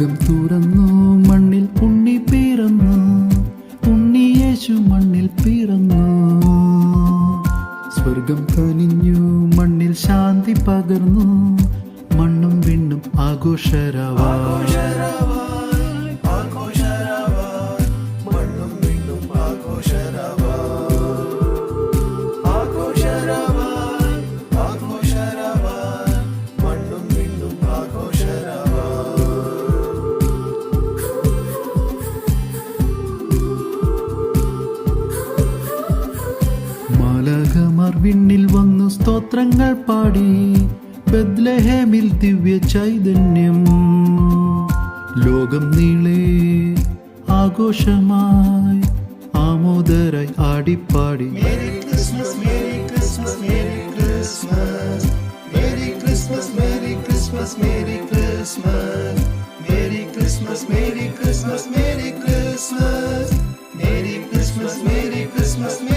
സ്വർഗം തുറന്നു, മണ്ണിൽ ഉണ്ണി പിറന്നു, ഉണ്ണി യേശു മണ്ണിൽ പിറന്നു. സ്വർഗം കനിഞ്ഞു, മണ്ണിൽ ശാന്തി പകർന്നു, മണ്ണും വിണ്ണും ആഘോഷരവായി. മാലാഖമാർ വിണ്ണിൽ വന്നു സ്തോത്രങ്ങൾ പാടി, ബെത്ലഹേമിൽ ദിവ്യ ചൈതന്യം. ലോകം നീളെ ആഘോഷമായി ആമോദരായി ആടിപ്പാടി. Merry Christmas, Merry Christmas, Merry Christmas. Merry Christmas, Merry Christmas, Merry Christmas. Merry Christmas, Merry Christmas, Merry Christmas. Merry Christmas, Merry Christmas.